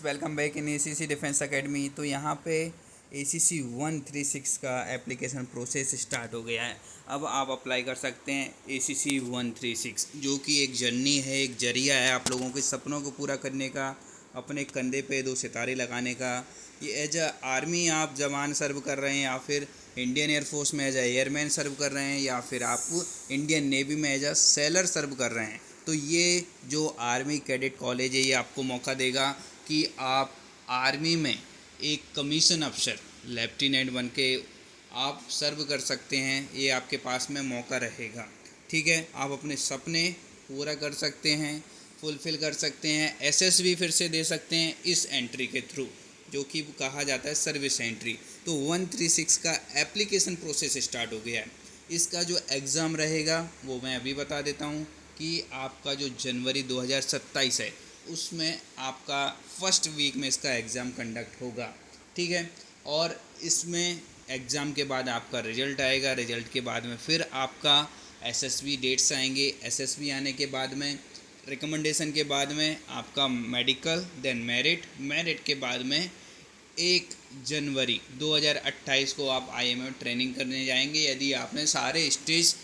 Welcome back in ACC defence academy. तो यहाँ पे ACC 136 का एप्लीकेशन प्रोसेस स्टार्ट हो गया है। अब आप अप्लाई कर सकते हैं ACC 136, जो कि एक जर्नी है, एक जरिया है आप लोगों के सपनों को पूरा करने का, अपने कंधे पे 2 सितारे लगाने का। ये एज अ आर्मी आप जवान सर्व कर रहे हैं, या फिर इंडियन एयरफोर्स में एज अ एयरमैन सर्व कर रहे हैं, या फिर आप इंडियन नेवी में एज अ सेलर सर्व कर रहे हैं, तो ये जो आर्मी कैडेट कॉलेज है ये आपको मौका देगा कि आप आर्मी में एक कमीशन अफसर लेफ्टिनेंट बन के आप सर्व कर सकते हैं। ये आपके पास में मौका रहेगा। ठीक है, आप अपने सपने पूरा कर सकते हैं, फुलफ़िल कर सकते हैं, एसएसबी फिर से दे सकते हैं इस एंट्री के थ्रू, जो कि कहा जाता है सर्विस एंट्री। तो 136 का एप्लीकेशन प्रोसेस स्टार्ट हो गया है। इसका जो एग्ज़ाम रहेगा वो मैं अभी बता देता हूँ कि आपका जो जनवरी 2027 है उसमें आपका फर्स्ट वीक में इसका एग्ज़ाम कंडक्ट होगा। ठीक है, और इसमें एग्ज़ाम के बाद आपका रिज़ल्ट आएगा। रिज़ल्ट के बाद में फिर आपका एसएसबी डेट्स आएंगे। एसएसबी आने के बाद में रिकमेंडेशन के बाद में आपका मेडिकल, देन मेरिट के बाद में 1 जनवरी 2028 को आप IMA में ट्रेनिंग करने जाएंगे, यदि आपने सारे स्टेज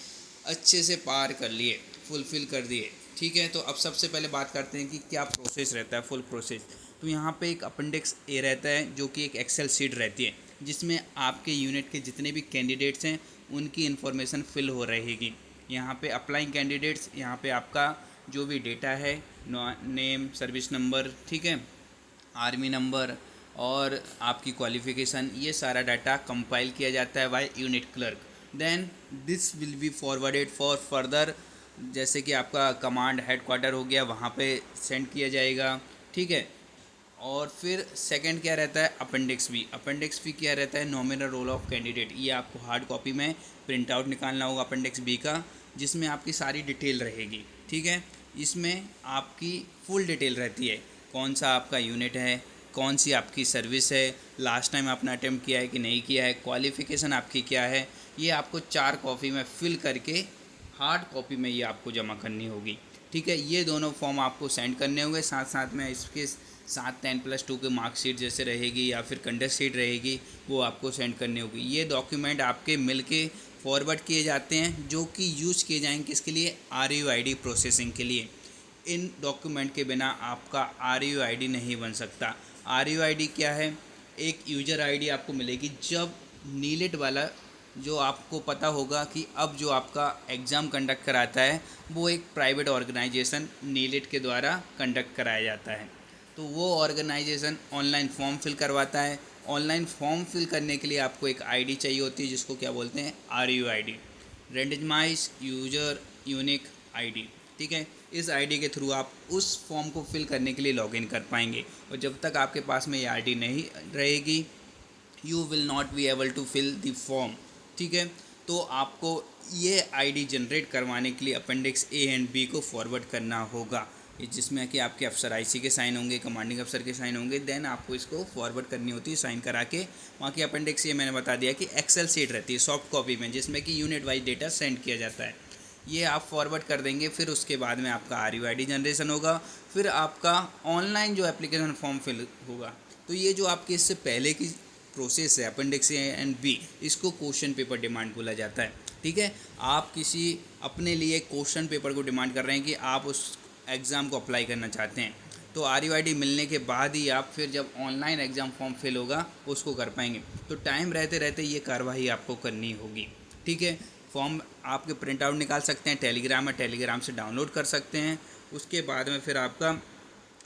अच्छे से पार कर लिए, फुलफ़िल कर दिए। ठीक है, तो अब सबसे पहले बात करते हैं कि क्या प्रोसेस रहता है, फुल प्रोसेस। तो यहाँ पे एक अपेंडिक्स ए रहता है, जो कि एक एक्सेल शीट रहती है, जिसमें आपके यूनिट के जितने भी कैंडिडेट्स हैं उनकी इन्फॉर्मेशन फिल हो रहेगी। यहाँ पे अप्लाइंग कैंडिडेट्स, यहाँ पे आपका जो भी डेटा है, नेम, सर्विस नंबर, ठीक है, आर्मी नंबर और आपकी क्वालिफ़िकेशन, ये सारा डाटा कंपाइल किया जाता है by unit clerk. Then this will be forwarded for further, जैसे कि आपका कमांड हेडक्वार्टर हो गया, वहाँ पे सेंड किया जाएगा। ठीक है, और फिर सेकंड क्या रहता है, अपेंडिक्स बी। अपेंडिक्स बी क्या रहता है, नॉमिनल रोल ऑफ कैंडिडेट। ये आपको हार्ड कॉपी में प्रिंट आउट निकालना होगा अपेंडिक्स बी का, जिसमें आपकी सारी डिटेल रहेगी। ठीक है, इसमें आपकी फुल डिटेल रहती है, कौन सा आपका यूनिट है, कौन सी आपकी सर्विस है, लास्ट टाइम आपने अटेम्प्ट किया है कि नहीं किया है, क्वालिफ़िकेशन आपकी क्या है। ये आपको 4 कॉपी में फिल करके हार्ड कॉपी में ये आपको जमा करनी होगी। ठीक है, ये दोनों फॉर्म आपको सेंड करने होंगे। साथ साथ में इसके साथ 10+2 के मार्कशीट जैसे रहेगी, या फिर कंडक्ट शीट रहेगी, वो आपको सेंड करनी होगी। ये डॉक्यूमेंट आपके मिल के फॉरवर्ड किए जाते हैं, जो कि यूज़ किए जाएंगे किसके लिए, RUID प्रोसेसिंग के लिए। इन डॉक्यूमेंट के बिना आपका RUID नहीं बन सकता। RUID क्या है, एक यूज़र ID आपको मिलेगी जब नीलेट वाला, जो आपको पता होगा कि अब जो आपका एग्ज़ाम कंडक्ट कराता है वो एक प्राइवेट ऑर्गेनाइजेशन नीलेट के द्वारा कंडक्ट कराया जाता है। तो वो ऑर्गेनाइजेशन ऑनलाइन फॉर्म फिल करवाता है। ऑनलाइन फॉर्म फिल करने के लिए आपको एक आईडी चाहिए होती है, जिसको क्या बोलते हैं, RUID, randomise user unique ID. ठीक है, इस आईडी के थ्रू आप उस फॉर्म को फिल करने के लिए लॉगिन कर पाएंगे, और जब तक आपके पास में ये आईडी नहीं रहेगी, you will not be able to fill the form. ठीक है, तो आपको ये आईडी जनरेट करवाने के लिए अपेंडिक्स ए एंड बी को फॉरवर्ड करना होगा, जिसमें कि आपके अफसर IC के साइन होंगे, कमांडिंग अफसर के साइन होंगे। देन आपको इसको फॉरवर्ड करनी होती है साइन करा के। वहाँ की अपेंडिक्स ये मैंने बता दिया कि एक्सेल शीट रहती है सॉफ्ट कॉपी में, जिसमें कि यूनिट वाइज डेटा सेंड किया जाता है। ये आप फॉरवर्ड कर देंगे, फिर उसके बाद में आपका RUID जनरेशन होगा, फिर आपका ऑनलाइन जो एप्लीकेशन फॉर्म फिल होगा। तो ये जो आपके इससे पहले की प्रोसेस है अपेंडिक्स ए एंड बी, इसको क्वेश्चन पेपर डिमांड बोला जाता है। ठीक है, आप किसी अपने लिए क्वेश्चन पेपर को डिमांड कर रहे हैं कि आप उस एग्ज़ाम को अप्लाई करना चाहते हैं, तो RUID मिलने के बाद ही आप फिर जब ऑनलाइन एग्ज़ाम फॉर्म फिल होगा उसको कर पाएंगे। तो टाइम रहते रहते ये कार्रवाई आपको करनी होगी। ठीक है, फॉर्म आपके प्रिंट आउट निकाल सकते हैं, टेलीग्राम है, टेलीग्राम से डाउनलोड कर सकते हैं। उसके बाद में फिर आपका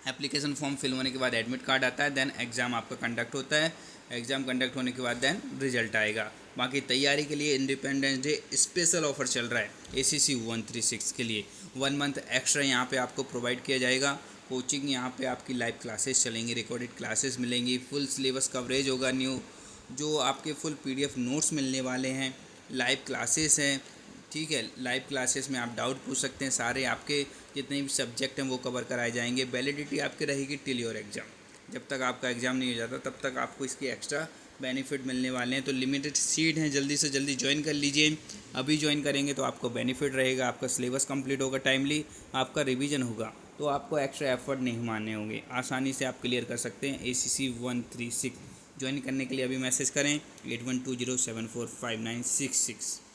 एप्लीकेशन फॉर्म फिल होने के बाद एडमिट कार्ड आता है, देन एग्ज़ाम आपका कंडक्ट होता है। एग्ज़ाम कंडक्ट होने के बाद देन रिजल्ट आएगा। बाकी तैयारी के लिए इंडिपेंडेंस डे स्पेशल ऑफर चल रहा है ACC 136 के लिए। 1 मंथ एक्स्ट्रा यहाँ पे आपको प्रोवाइड किया जाएगा। कोचिंग यहाँ पे आपकी लाइव क्लासेस चलेंगी, रिकॉर्डेड क्लासेस मिलेंगी, फुल सिलेबस कवरेज होगा, न्यू जो आपके फुल PDF नोट्स मिलने वाले हैं, लाइव क्लासेस हैं। ठीक है, लाइव क्लासेस में आप डाउट पूछ सकते हैं, सारे आपके जितने भी सब्जेक्ट हैं वो कवर कराए जाएंगे। वैलिडिटी आपकी रहेगी टिल योर एग्ज़ाम, जब तक आपका एग्ज़ाम नहीं हो जाता तब तक आपको इसकी एक्स्ट्रा बेनिफिट मिलने वाले हैं। तो लिमिटेड सीट हैं, जल्दी से जल्दी ज्वाइन कर लीजिए। अभी ज्वाइन करेंगे तो आपको बेनिफिट रहेगा, आपका सिलेबस कंप्लीट होगा, टाइमली आपका रिवीजन होगा। तो आपको एक्स्ट्रा एफर्ट नहीं मारने होंगे, आसानी से आप क्लियर कर सकते हैं। ACC 136 ज्वाइन करने के लिए अभी मैसेज करें 8120745966।